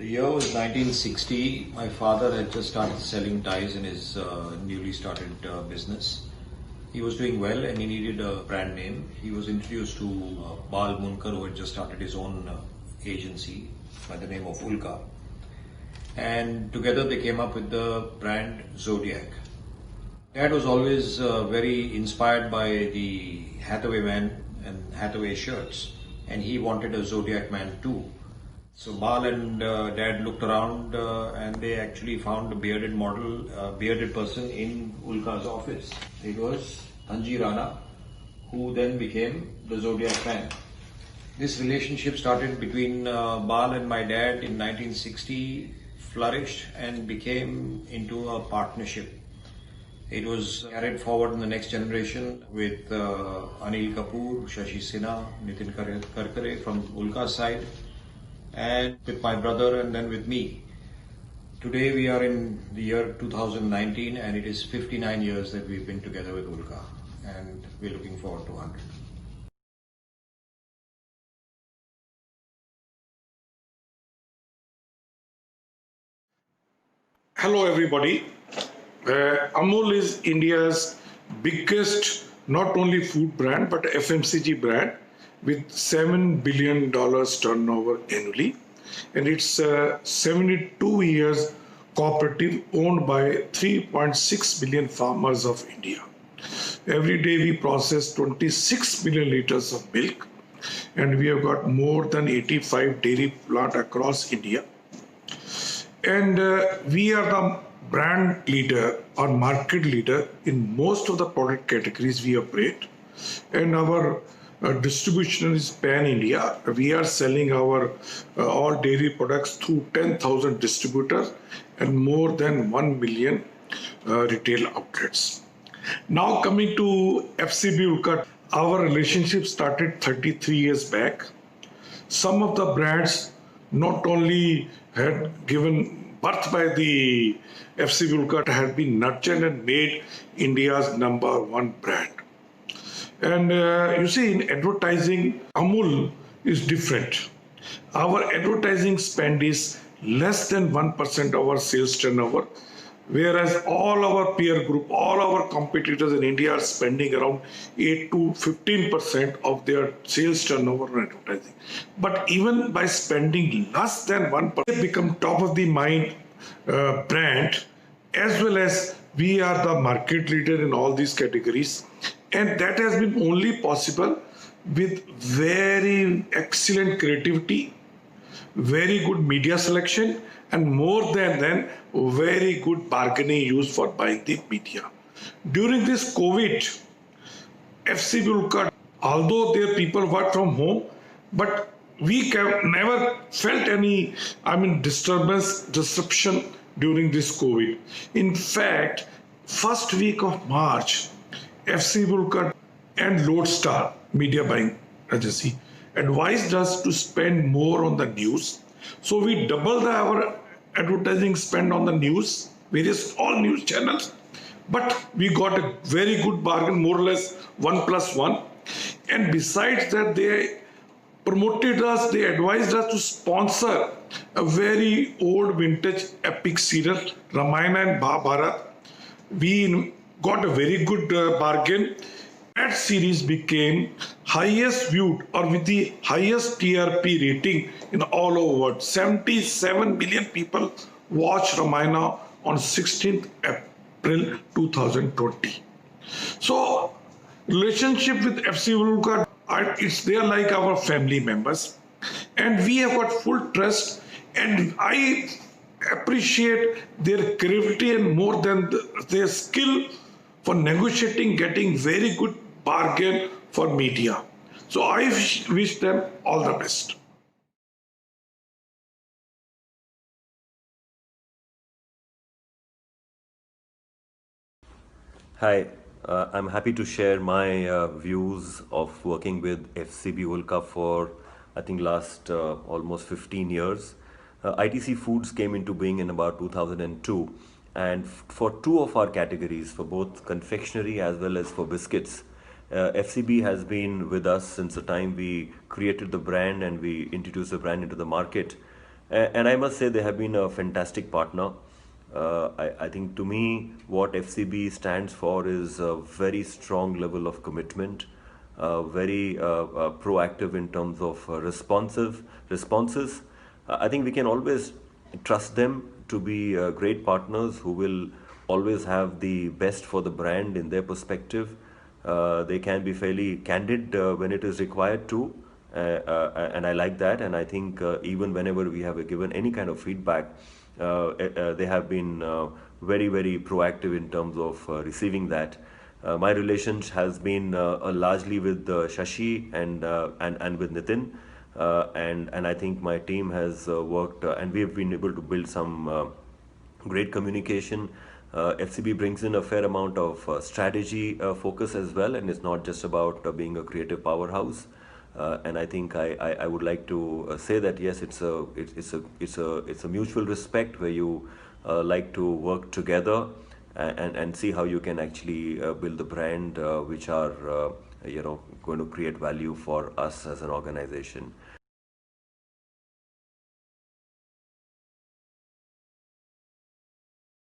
The year was 1960. My father had just started selling ties in his newly started business. He was doing well and he needed a brand name. He was introduced to Bal Munkar, who had just started his own agency by the name of Ulka. And together they came up with the brand Zodiac. Dad was always very inspired by the Hathaway man and Hathaway shirts, and he wanted a Zodiac man too. So Bal and Dad looked around and they actually found a bearded model, bearded person in Ulka's office. It was Dhanji Rana, who then became the Zodiac man. This relationship started between Bal and my dad in 1960, flourished and became into a partnership. It was carried forward in the next generation with Anil Kapoor, Shashi Sinha, Nitin Karkare from Ulka's side, and with my brother and then with me. Today we are in the year 2019 and it is 59 years that we've been together with Ulka, and we're looking forward to 100. Hello, everybody. Amul is India's biggest not only food brand but FMCG brand with $7 billion turnover annually. And it's a 72 years cooperative owned by 3.6 million farmers of India. Every day we process 26 million liters of milk, and we have got more than 85 dairy plants across India. And we are the brand leader or market leader in most of the product categories we operate. And our distribution is pan-India. We are selling our all dairy products through 10,000 distributors and more than 1 million retail outlets. Now coming to FCB Ulka, our relationship started 33 years back. Some of the brands not only had given birth by the FCB Ulka, had been nurtured and made India's #1 brand. And you see, in advertising, Amul is different. Our advertising spend is less than 1% of our sales turnover, whereas all our peer group, all our competitors in India are spending around 8 to 15% of their sales turnover on advertising. But even by spending less than 1%, they become top of the mind brand, as well as we are the market leader in all these categories. And that has been only possible with very excellent creativity, very good media selection, and more than very good bargaining used for buying the media. During this COVID, FCB Ulka, although their people work from home, but we never felt any, disruption during this COVID. In fact, first week of March, FCB Ulka and Lodestar Media Buying Agency advised us to spend more on the news. So we doubled our advertising spend on the news, all news channels. But we got a very good bargain, more or less 1+1. And besides that, they promoted us, they advised us to sponsor a very old vintage epic serial, Ramayana and Mahabharata. We got a very good bargain. That series became highest viewed or with the highest TRP rating in all over the world. 77 million people watched Ramayana on 16th April 2020. So, relationship with FCB Ulka, it's there like our family members. And we have got full trust, and I appreciate their creativity and more than their skill for negotiating, getting very good bargain for media. So I wish them all the best. Hi, I'm happy to share my views of working with FCB Ulka for I think last almost 15 years. ITC Foods came into being in about 2002, and for two of our categories, for both confectionery as well as for biscuits, FCB has been with us since the time we created the brand and we introduced the brand into the market. And I must say they have been a fantastic partner. I think to me, what FCB stands for is a very strong level of commitment, very proactive in terms of responses. I think we can always trust them to be great partners who will always have the best for the brand in their perspective. They can be fairly candid when it is required to, and I like that. And I think even whenever we have given any kind of feedback, they have been very, very proactive in terms of receiving that. My relationship has been largely with Shashi and with Nitin, and I think my team has worked, and we have been able to build some great communication. FCB brings in a fair amount of strategy focus as well, and it's not just about being a creative powerhouse. And I think I would like to say that yes, it's a mutual respect where you like to work together and see how you can actually build the brand which are going to create value for us as an organization.